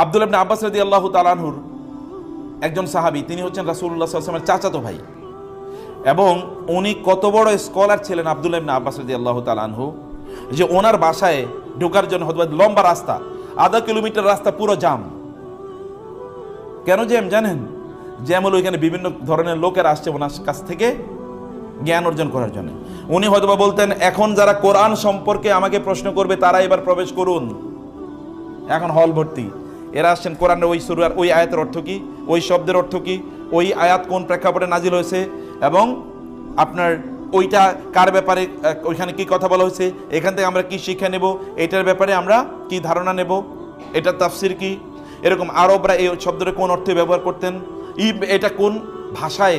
আব্দুল্লাহ ইবনে আব্বাস রাদিয়াল্লাহু তাআলা আনহুর একজন সাহাবী, তিনি হচ্ছেন রাসূলুল্লাহ সাল্লাল্লাহু আলাইহি ওয়াসাল্লামের চাচাতো ভাই, এবং উনি কত বড় স্কলার ছিলেন আব্দুল্লাহ ইবনে আব্বাস রাদিয়াল্লাহু তাআলা আনহু, যে ওনার বাসায় ঢোকার জন্য হয়তো লম্বা রাস্তা, আধা কিলোমিটার রাস্তা পুরো জাম। কেন জ্যাম জানেন? জ্যাম হলো ওইখানে বিভিন্ন ধরনের লোকের আসছে ওনার কাছ থেকে জ্ঞান অর্জন করার জন্য। উনি হয়তোবা বলতেন, এখন যারা কোরআন সম্পর্কে আমাকে প্রশ্ন করবে তারা এবার প্রবেশ করুন। এখন হল ভর্তি, এরা আসছেন কোরআনের ওই সূরার ওই আয়াতের অর্থ কি, ওই শব্দের অর্থ কি, ওই আয়াত কোন প্রেক্ষাপটে নাজিল হয়েছে, এবং আপনার ওইটা কার ব্যাপারে, ওইখানে কি কথা বলা হয়েছে, এখান থেকে আমরা কি শিক্ষা নেব, এটার ব্যাপারে আমরা কি ধারণা নেব, এটার তাফসির কি, এরকম আরবরা এই শব্দটা কোন অর্থে ব্যবহার করতেন, এটা কোন ভাষায়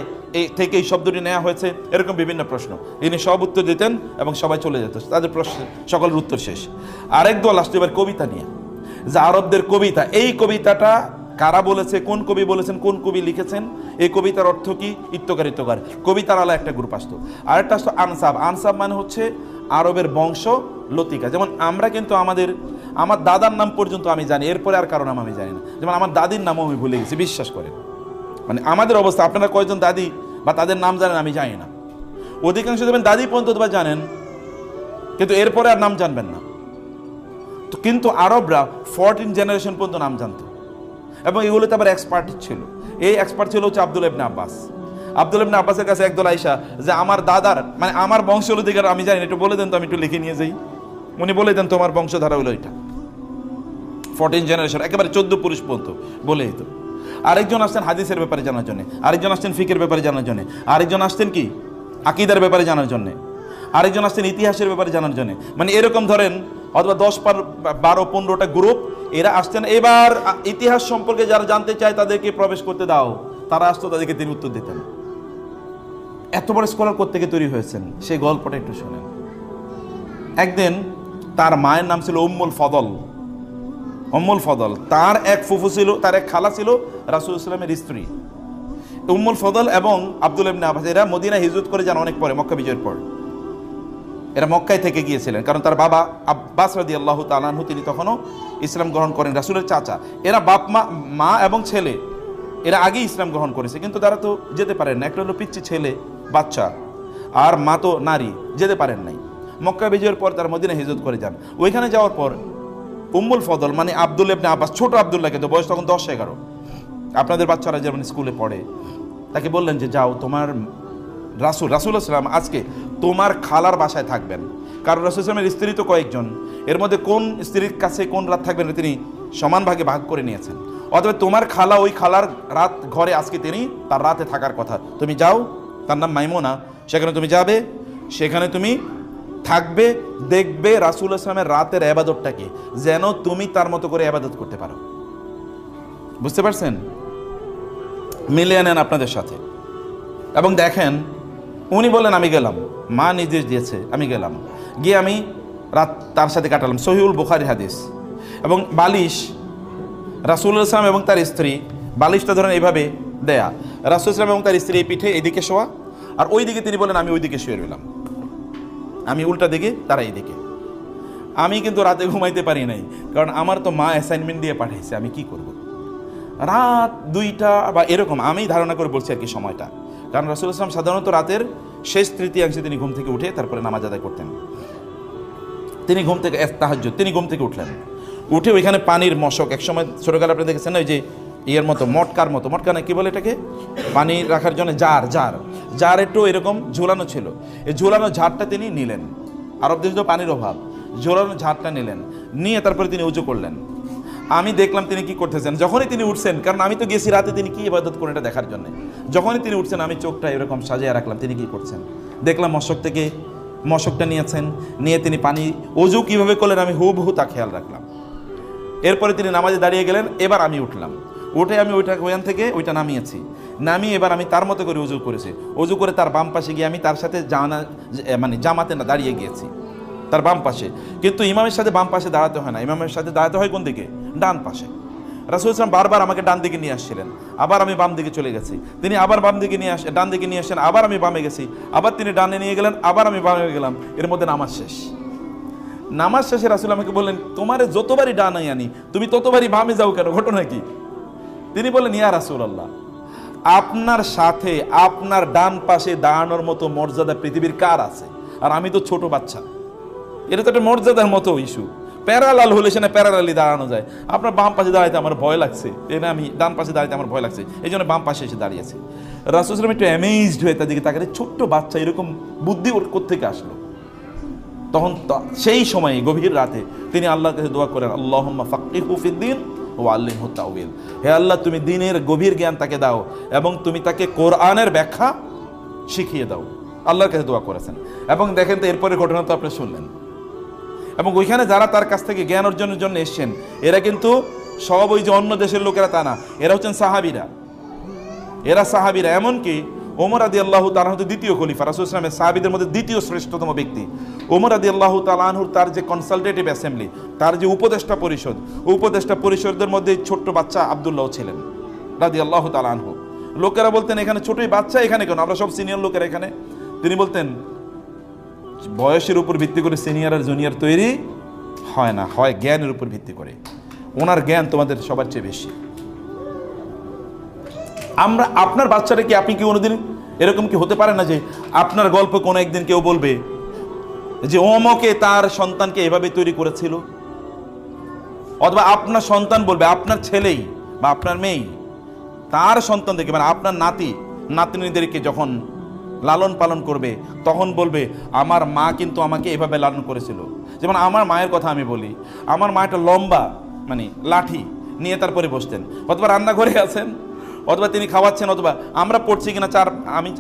থেকে এই শব্দটি নেওয়া হয়েছে, এরকম বিভিন্ন প্রশ্ন ইনি সব উত্তর দিতেন এবং সবাই চলে যেত, তাদের প্রশ্ন সকলের উত্তর শেষ। আরেক দল আসতো এবার কবিতা নিয়ে, যে আরবদের কবিতা, এই কবিতাটা কারা বলেছে, কোন কবি বলেছেন, কোন কবি লিখেছেন, এই কবিতার অর্থ কি, ইত্যকার ইত্যকার কবিতার আলা একটা গ্রুপ আসতো। আরেকটা আসতো আনসাব। আনসাব মানে হচ্ছে আরবের বংশ লতিকা। যেমন আমরা কিন্তু আমার দাদার নাম পর্যন্ত আমি জানি, এরপরে আর কারো নাম আমি জানি না। যেমন আমার দাদির নামও আমি ভুলে গেছি, বিশ্বাস করেন। মানে আমাদের অবস্থা, আপনারা কয়জন দাদি বা তাদের নাম জানেন আমি জানি না। অধিকাংশ দেবেন দাদি পর্যন্ত বা জানেন, কিন্তু এরপরে আর নাম জানবেন না। তো কিন্তু আরবরা 14 জেনারেশন পর্যন্ত নাম জানতো, এবং এগুলোতে আবার এক্সপার্ট ছিল। এই এক্সপার্ট ছিল হচ্ছে আব্দুল্লাহ ইবনে আব্বাস। আব্দুল্লাহ ইবনে আব্বাসের কাছে একদল আইসা, যে আমার দাদার মানে আমার বংশের অধিকার আমি জানি না, একটু বলে দেন তো, আমি একটু লিখে নিয়ে যাই। উনি বলে দেন তোমার বংশধারা হলো এটা, 14 জেনারেশন, একেবারে 14 পুরুষ পর্যন্ত বলে দিত। আরেকজন আসতেন হাদিসের ব্যাপারে জানার জন্য, আরেকজন আসতেন ফিকের ব্যাপারে জানার জন্য, আরেকজন আসতেন কি আকীদার ব্যাপারে জানার জন্য, আরেকজন আসতেন ইতিহাসের ব্যাপারে জানার জন্য। মানে এরকম ধরেন অথবা 10, 12, 15টা গ্রুপ এরা আসতেন। এবার ইতিহাস সম্পর্কে যারা জানতে চায় তাদেরকে প্রবেশ করতে দাও, তারা আসতো, তাদেরকে তিনি উত্তর দিতেন। এত বড় স্কলার কোত্থেকে তৈরি হয়েছেন সেই গল্পটা একটু শোনেন। একদিন তার মায়ের নাম ছিল উম্মুল ফদল। উম্মুল ফদল, তার এক ফুফু ছিল, তার এক খালা ছিল রাসূলুল্লাহ সাল্লাল্লাহু আলাইহি ওয়াসাল্লামের স্ত্রী। উম্মুল ফদল এবং আব্দুল্লাহ ইবনে আব্বাস এরা মদিনা হিজরত করে যান অনেক পরে, মক্কা বিজয়ের পর। এরা মক্কায় থেকে গিয়েছিলেন, কারণ তার বাবা আব্বাস রাদিয়াল্লাহু তাআলা আনহু তিনি তখনও ইসলাম গ্রহণ করেন, রাসূলের চাচা। এরা বাপ মা এবং ছেলে এরা আগেই ইসলাম গ্রহণ করেছে, কিন্তু তারা তো যেতে পারেন না। একটা হলো পিচ্ছি ছেলে বাচ্চা, আর মা তো নারী, যেতে পারেন নাই। মক্কা বিজয়ের পর তারা মদিনা হিজরত করে যান। ওইখানে যাওয়ার পর উম্মুল ফদল মানে আব্দুল্লাহ ইবনে আব্বাস, ছোট আব্দুল্লাহ, কিন্তু বয়স তখন 10-11, আপনাদের বাচ্চারা যেমন স্কুলে পড়ে, তাকে বললেন যে যাও, তোমার রাসূলুল্লাহ সাল্লাম আজকে তোমার খালার বাসায় থাকবেন। কারণ রাসূলুল্লাহ সাল্লামের স্ত্রী তো কয়েকজন, এর মধ্যে কোন স্ত্রীর কাছে কোন রাত থাকবেন তিনি সমান ভাগে ভাগ করে নিয়েছেন। অথবা তোমার খালা, ওই খালার রাত ঘরে আজকে তিনি তার রাতে থাকার কথা, তুমি যাও, তার নাম মাইমুনা, সেখানে তুমি যাবে, সেখানে তুমি থাকবে, দেখবে রাসূলুল্লাহ সাল্লামের রাতের ইবাদতটা কি, যেন তুমি তার মতো করে ইবাদত করতে পারো। বুঝতে পারছেন? মিলিয়ে নেন আপনাদের সাথে এবং দেখেন। উনি বলেন আমি গেলাম, মা নির্দেশ দিয়েছে, আমি গেলাম, গিয়ে আমি রাত তার সাথে কাটালাম। সহিহুল বুখারী হাদিস। এবং বালিশ রাসূলুল্লাহ সাল্লাম এবং তার স্ত্রী, বালিশটা ধরেন এইভাবে দেয়া, রাসূলুল্লাহ সাল্লাম এবং তার স্ত্রী এই পিঠে এইদিকে শোয়া, আর ওই দিকে তিনি বলেন আমি ওই দিকে শুয়ে রইলাম, আমি উল্টা দিকে, তারা এইদিকে। আমি কিন্তু রাতে ঘুমাইতে পারি নাই, কারণ আমার তো মা অ্যাসাইনমেন্ট দিয়ে পাঠাইছে, আমি কি করব। রাত 2টা বা এরকম আমি ধারণা করে বলছি আর কি সময়টা, কারণ রাসূলুল্লাহ সাল্লাম সাধারণত রাতের শেষ তৃতীয়াংশে তিনি ঘুম থেকে উঠে তারপরে নামাজ আদায় করতেন। তিনি ঘুম থেকে তাহাজ্জুদ, তিনি ঘুম থেকে উঠলেন, উঠে ওইখানে পানির মশক, একসময় ছোটকালে আপনি দেখেছেন না, ওই যে ইয়ের মতো মটকার মতো, মটকা না কি বলে এটাকে, পানি রাখার জন্য জার একটু এরকম ঝুলানো ছিল। এই ঝুলানো ঝাড়টা তিনি নিলেন, আরব দেশে তো পানির অভাব, ঝুলানো ঝাড়টা নিলেন, নিয়ে তারপরে তিনি উজু করলেন। আমি দেখলাম তিনি কি করতেছেন। যখনই তিনি উঠছেন, কারণ আমি তো গেছি রাতে তিনি কি ইবাদত করেন এটা দেখার জন্য, যখনই তিনি উঠছেন আমি চোখটা এরকম সাজিয়ে রাখলাম তিনি কি করছেন। দেখলাম মশক থেকে মশকটা নিয়েছেন, নিয়ে তিনি পানি ওযু কিভাবে করলেন আমি হুবহু তা খেয়াল রাখলাম। এরপরে তিনি নামাজে দাঁড়িয়ে গেলেন, এবার আমি উঠলাম, উঠে আমি ওইখান থেকে ওইটা নামিয়েছি, নামিয়ে এবার আমি তার মতো করে উজু করেছি। উজু করে তার বাম পাশে গিয়ে আমি তার সাথে জামাতে না দাঁড়িয়ে গিয়েছি তার বাম পাশে। কিন্তু ইমামের সাথে বাম পাশে দাঁড়াতে হয় না, ইমামের সাথে দাঁড়াতে হয় কোন দিকে, ডান পাশে। রাসূলুল্লাহ সাল্লাল্লাহু বারবার আমাকে ডান দিকে নিয়ে আসছিলেন, আবার আমি বাম দিকে চলে গেছি, তিনি আবার ডান দিকে নিয়ে আসেন, আবার আমি বামে গেছি, আবার তিনি ডানে নিয়ে গেলেন, আবার আমি বামে গেলাম, এর মধ্যে নামাজ শেষ। নামাজ শেষে রাসূল আমাকে বললেন, তোমারে যতবারই ডানাই আনি তুমি ততবারই বামে যাও কেন, ঘটনা কি? তিনি বললেন, ইয়া রাসূলুল্লাহ, আপনার সাথে আপনার ডান পাশে দাঁড়ানোর মতো মর্যাদা পৃথিবীর কার আছে? আর আমি তো ছোট বাচ্চা, এটা তো একটা মর্যাদার মতো ইস্যু। প্যারালাল হলে সেখানে প্যারালালি দাঁড়ানো যায়। আপনার বাম পাশে দাঁড়াইতে আমার ভয় লাগছে, এনে আমি ডান পাশে দাঁড়াইতে আমার ভয় লাগছে, এই জন্য বাম পাশে এসে দাঁড়িয়েছে। রাসূল সাল্লাল্লাহু আলাইহি ওয়াসাল্লাম একটু অ্যামেজড হয়ে তার দিকে তাকালে, ছোট্ট বাচ্চা এরকম বুদ্ধি ওর কোত্থেকে আসলো? তখন সেই সময় গভীর রাতে তিনি আল্লাহর কাছে দোয়া করেন, আল্লাহুম্মা ফাক্কিহু ফিদ্দীন ওয়া আল্লিমহু তাউইল। হে আল্লাহ, তুমি দ্বীনের গভীর জ্ঞান তাকে দাও এবং তুমি তাকে কোরআনের ব্যাখ্যা শিখিয়ে দাও। আল্লাহর কাছে দোয়া করেছেন। এবং দেখেন তো এরপরে ঘটনা তো আপনি শুনলেন। এবং ওইখানে যারা তার কাছ থেকে জ্ঞান অর্জনের জন্য এসছেন, এরা কিন্তু সব ওই যে অন্য দেশের লোকেরা তা না, এরা হচ্ছেন সাহাবীরা। এরা সাহাবীরা, এমনকি ওমর রাদিয়াল্লাহু তাআলা আনহু দ্বিতীয় খলিফা, রাসূল সাল্লাল্লাহু আলাইহি ওয়াসাল্লামের সাহাবীদের মধ্যে দ্বিতীয় শ্রেষ্ঠতম ব্যক্তি। ওমর রাদিয়াল্লাহু তাআলা আনহুর তার যে কনসালটেটিভ অ্যাসেম্বলি, তার যে উপদেষ্টা পরিষদ, উপদেষ্টা পরিষদের মধ্যে ছোট্ট বাচ্চা আব্দুল্লাহ ছিলেন রাদিয়াল্লাহু তাআলা আনহু। লোকেরা বলতেন, এখানে ছোটই বাচ্চা এখানে কেন, আমরা সব সিনিয়র লোকেরা এখানে। তিনি বলতেন, বয়সের উপর ভিত্তি করে সিনিয়র আর জুনিয়র তৈরি হয় না, হয় জ্ঞানের উপর ভিত্তি করে। ওনার জ্ঞান তোমাদের সবার চেয়ে বেশি। আমরা আপনার বাচ্চারা কি, আপনি কি কোনোদিন এরকম কি হতে পারে না যে আপনার গল্প কোনো একদিন কেউ বলবে যে অমকে তার সন্তানকে এভাবে তৈরি করেছিল? অথবা আপনার সন্তান বলবে, আপনার ছেলেই বা আপনার মেয়েই তার সন্তানদেরকে, মানে আপনার নাতি নাতনিদেরকে যখন লালন পালন করবে, তখন বলবে, আমার মা কিন্তু আমাকে এভাবে লালন করেছিল। যেমন আমার মায়ের কথা আমি বলি, আমার মা একটা লম্বা মানে লাঠি নিয়ে তারপরে বসতেন, অথবা রান্নাঘরে আছেন, অথবা তিনি খাওয়াচ্ছেন, অথবা আমরা পড়ছি কিনা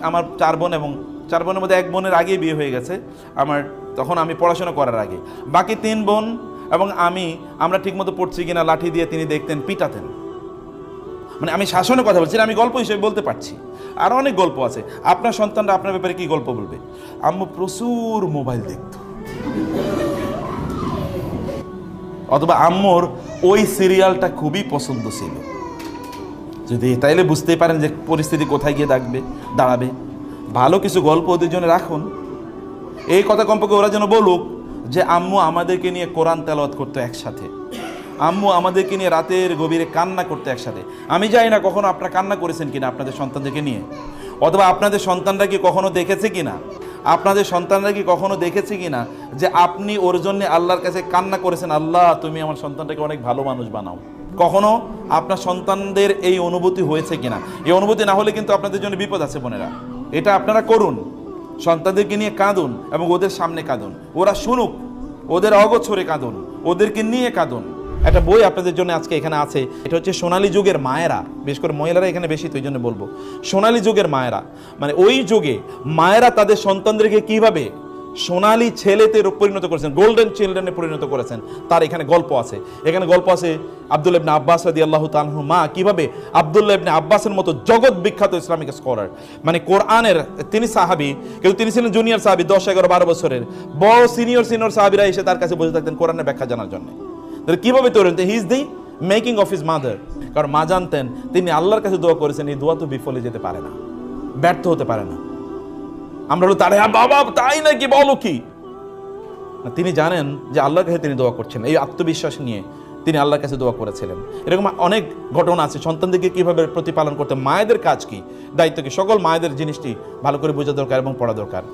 আমার 4 বোন, এবং 4 বোনের মধ্যে 1 বোনের আগেই বিয়ে হয়ে গেছে আমার, তখন আমি পড়াশোনা করার আগে। বাকি 3 বোন এবং আমরা ঠিকমতো পড়ছি কিনা লাঠি দিয়ে তিনি দেখতেন, পিটাতেন। মানে আমি শাসনের কথা বলছি, আমি গল্প হিসেবে বলতে পারছি। আরও অনেক গল্প আছে। আপনার সন্তানরা আপনার ব্যাপারে কি গল্প বলবে? আম্মু প্রচুর মোবাইল দেখত, অথবা আম্মুর ওই সিরিয়ালটা খুবই পছন্দ ছিল। যদি তাইলে বুঝতেই পারেন যে পরিস্থিতি কোথায় গিয়ে দাঁড়াবে। ভালো কিছু গল্প ওদের জন্য রাখুন। এই কথা কমপক্ষে ওরা যেন বলুক যে আম্মু আমাদেরকে নিয়ে কোরআন তেলাওয়াত করতো একসাথে, আম্মু আমাদেরকে নিয়ে রাতের গভীরে কান্না করতে একসাথে। আমি জানি না কখনো আপনারা কান্না করেছেন কিনা আপনাদের সন্তানদেরকে নিয়ে, অথবা আপনাদের সন্তানরা কি কখনো দেখেছে কিনা, আপনাদের সন্তানরা কি কখনো দেখেছে কিনা যে আপনি ওর জন্য আল্লাহর কাছে কান্না করেছেন, আল্লাহ তুমি আমার সন্তানটাকে অনেক ভালো মানুষ বানাও। কখনো আপনার সন্তানদের এই অনুভূতি হয়েছে কিনা? এই অনুভূতি না হলে কিন্তু আপনাদের জন্য বিপদ আছে বোনেরা। এটা আপনারা করুন, সন্তানদেরকে নিয়ে কাঁদুন এবং ওদের সামনে কাঁদুন, ওরা শুনুক, ওদের অগোছরে কাঁদুন, ওদেরকে নিয়ে কাঁদুন। একটা বই আপনাদের জন্য আজকে এখানে আছে, এটা হচ্ছে সোনালী যুগের মায়েরা, বিশেষ করে মহিলারা এখানে বেশি, তো এই জন্য বলবো সোনালী যুগের মায়েরা। মানে ওই যুগে মায়েরা তাদের সন্তানদেরকে কিভাবে সোনালী ছেলেতে পরিণত করেছেন, গোল্ডেন চিলড্রেনে পরিণত করেছেন, তার এখানে গল্প আছে। এখানে গল্প আছে আব্দুল্লাহ ইবনে আব্বাস রাদিয়াল্লাহু তাআলা আনহু মা কিভাবে আব্দুল্লাহ ইবনে আব্বাসের মতো জগৎ বিখ্যাত ইসলামিক স্কলার, মানে কোরআনের, তিনি সাহাবী, কিন্তু তিনি ছিলেন জুনিয়র সাহাবী, 10, 11, 12 বছরের। বড় সিনিয়র সাহাবীরা এসে তার কাছে বসে থাকতেন কোরআনের ব্যাখ্যা জানার জন্য। কিভাবে তৈরি হতেন? He is the making of his mother. কারণ মা জানতেন তিনি আল্লাহর কাছে দোয়া করেছেন, এই দোয়া তো বিফলে যেতে পারে না, ব্যর্থ হতে পারে না। আমরা হলো তারে বাবা তাই নাকি, বলো কি? তিনি জানেন যে আল্লাহর কাছে তিনি দোয়া করছেন, এই আত্মবিশ্বাস নিয়ে তিনি আল্লাহর কাছে দোয়া করেছিলেন। এরকম অনেক ঘটনা আছে। সন্তানদেরকে কিভাবে প্রতিপালন করতে, মায়েদের কাজ কি, দায়িত্ব কি, সকল মায়েদের জিনিসটি ভালো করে বোঝা দরকার এবং পড়া দরকার।